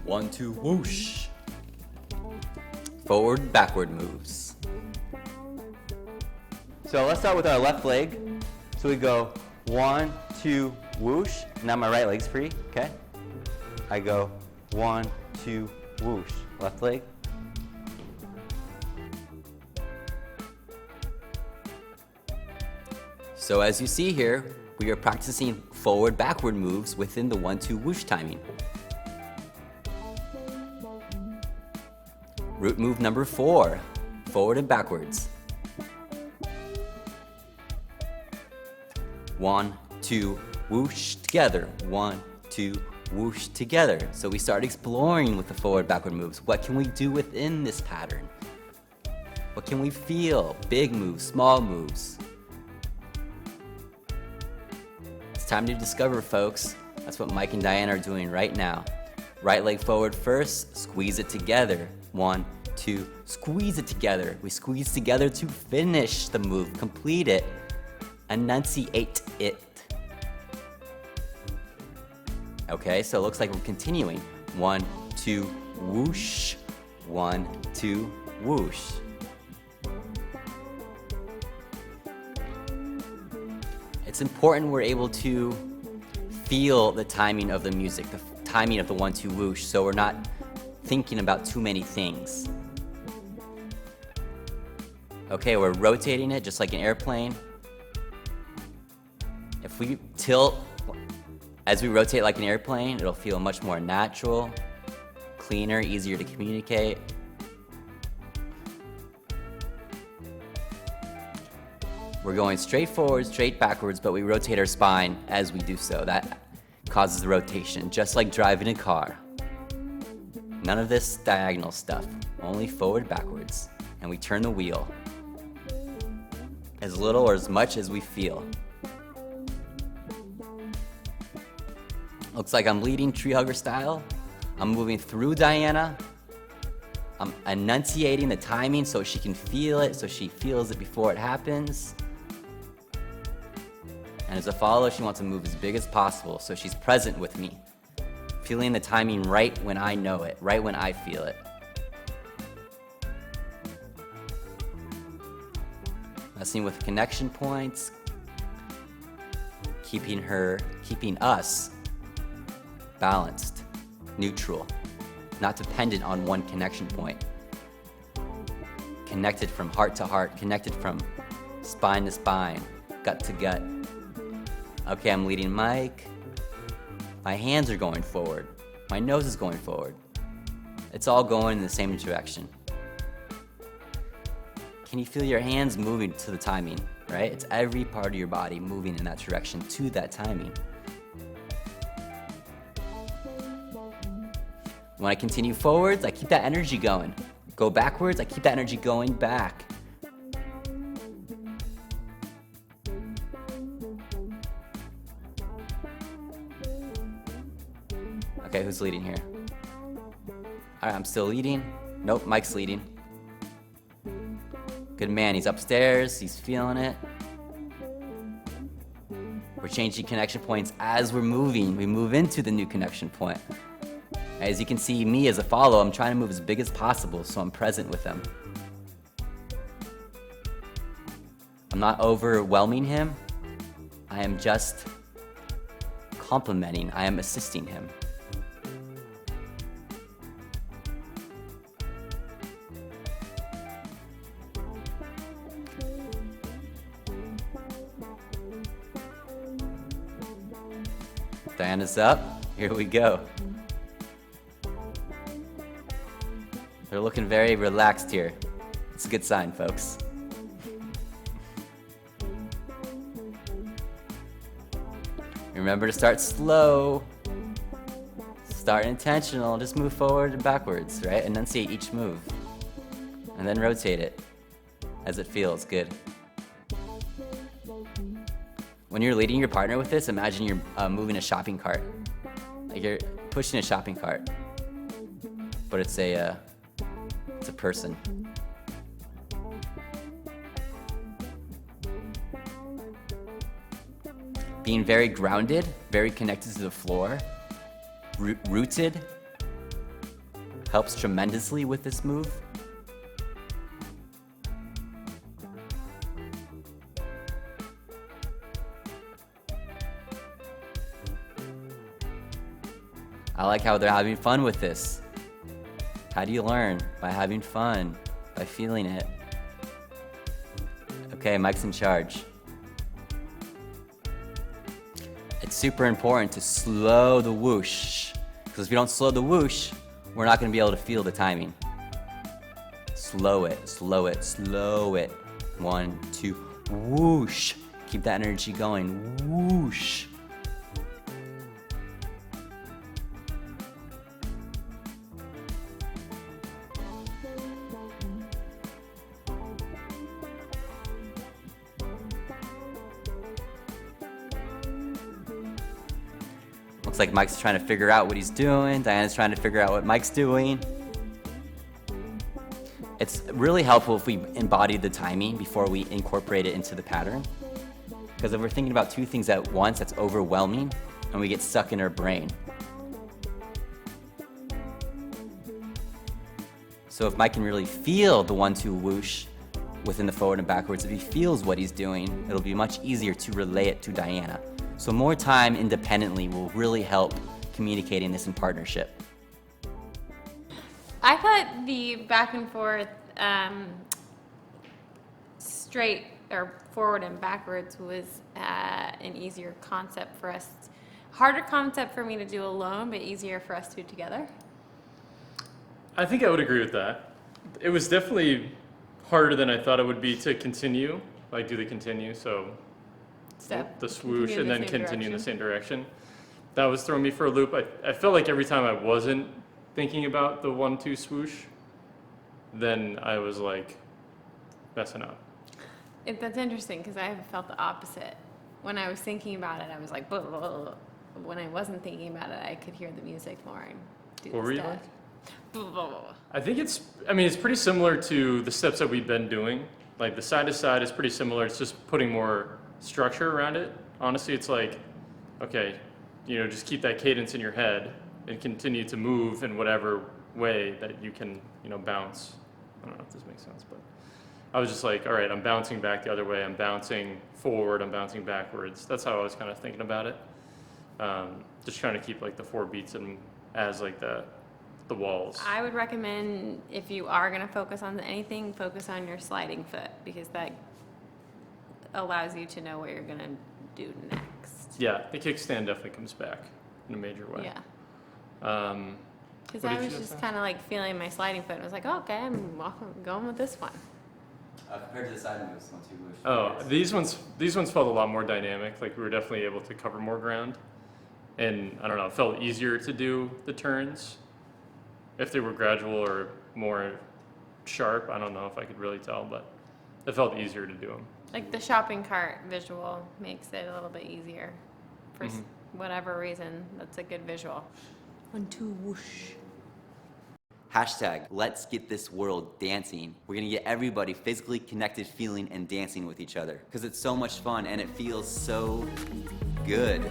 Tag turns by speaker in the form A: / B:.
A: 1, 2, whoosh. Forward, backward moves. So let's start with our left leg. So we go 1, 2, whoosh. Now my right leg's free, okay? I go 1, 2, whoosh. Left leg. So as you see here, we are practicing forward, backward moves within the 1, 2 whoosh timing. Root move number 4, forward and backwards. 1, 2, whoosh together. 1, 2, whoosh together. So we start exploring with the forward, backward moves. What can we do within this pattern? What can we feel? Big moves, small moves. It's time to discover, folks. That's what Mike and Diane are doing right now. Right leg forward first, squeeze it together. 1, 2, squeeze it together. We squeeze together to finish the move, complete it, enunciate it. Okay, so it looks like we're continuing. 1, 2, whoosh. 1, 2, whoosh. It's important we're able to feel the timing of the music, the timing of the 1, 2, whoosh, so we're not thinking about too many things. Okay, we're rotating it just like an airplane. If we tilt as we rotate like an airplane, it'll feel much more natural, cleaner, easier to communicate. We're going straight forward, straight backwards, but we rotate our spine as we do so. That causes the rotation, just like driving a car. None of this diagonal stuff, only forward, backwards. And we turn the wheel as little or as much as we feel. Looks like I'm leading tree hugger style. I'm moving through Diana. I'm enunciating the timing so she can feel it, so she feels it before it happens. And as a follower, she wants to move as big as possible, so she's present with me, feeling the timing right when I know it, right when I feel it. Messing with connection points, keeping us balanced, neutral, not dependent on one connection point. Connected from heart to heart, connected from spine to spine, gut to gut. Okay, I'm leading Mike. My hands are going forward. My nose is going forward. It's all going in the same direction. Can you feel your hands moving to the timing, right? It's every part of your body moving in that direction to that timing. When I continue forwards, I keep that energy going. Go backwards, I keep that energy going back. Okay, who's leading here? All right, I'm still leading. Nope, Mike's leading. Good man, he's upstairs, he's feeling it. We're changing connection points as we're moving. We move into the new connection point. As you can see, me as a follow, I'm trying to move as big as possible so I'm present with them. I'm not overwhelming him. I am just complimenting. I am assisting him. Diana's up. Here we go. They're looking very relaxed here. It's a good sign, folks. Remember to start slow. Start intentional. Just move forward and backwards, right? Enunciate each move. And then rotate it as it feels good. When you're leading your partner with this, imagine you're moving a shopping cart. Like you're pushing a shopping cart. But it's a person. Being very grounded, very connected to the floor, rooted, helps tremendously with this move. I like how they're having fun with this. How do you learn? By having fun, by feeling it. Okay, Mike's in charge. It's super important to slow the whoosh, because if you don't slow the whoosh, we're not going to be able to feel the timing. Slow it, slow it, slow it. 1, 2, whoosh. Keep that energy going, whoosh. Looks like Mike's trying to figure out what he's doing. Diana's trying to figure out what Mike's doing. It's really helpful if we embody the timing before we incorporate it into the pattern. Because if we're thinking about two things at once, that's overwhelming and we get stuck in our brain. So if Mike can really feel the 1-2 whoosh within the forward and backwards, if he feels what he's doing, it'll be much easier to relay it to Diana. So more time independently will really help communicating this in partnership.
B: I thought the back and forth, straight or forward and backwards was an easier concept for us. Harder concept for me to do alone, but easier for us to do together.
C: I think I would agree with that. It was definitely harder than I thought it would be to continue, like do the continue, so
B: Step.
C: the swoosh and then continue in the
B: direction.
C: same direction. That was throwing me for a loop. I felt like every time I wasn't thinking about the 1-2 swoosh, then I was like messing up.
B: That's interesting because I have felt the opposite. When I was thinking about it, I was like, blah, blah, blah, blah. When I wasn't thinking about it, I could hear the music more and do
C: What
B: the
C: were you
B: step.
C: like?
B: Blah, blah, blah.
C: I think it's pretty similar to the steps that we've been doing. Like the side to side is pretty similar. It's just putting more structure around it. Honestly, it's like, okay, just keep that cadence in your head and continue to move in whatever way that you can, bounce. I don't know if this makes sense, but I was just like, all right, I'm bouncing back the other way. I'm bouncing forward. I'm bouncing backwards. That's how I was kind of thinking about it. Just trying to keep like the 4 beats and as like the walls.
B: I would recommend if you are going to focus on anything, focus on your sliding foot because that allows you to know what you're going to do next.
C: Yeah, the kickstand definitely comes back in a major way.
B: Yeah. Because
C: What
B: I
C: did
B: was
C: you
B: just
C: say?
B: kind of like feeling my sliding foot and I was like, oh, okay, I'm going with this one.
A: Compared to the side moves, 1-2 whoosh.
C: Oh, these ones felt a lot more dynamic. Like we were definitely able to cover more ground, and I don't know, it felt easier to do the turns. If they were gradual or more sharp, I don't know if I could really tell, but it felt easier to do them.
B: Like the shopping cart visual makes it a little bit easier for whatever reason. That's a good visual. 1-2 whoosh.
A: Hashtag, let's get this world dancing. We're gonna get everybody physically connected, feeling and dancing with each other. Because it's so much fun and it feels so good.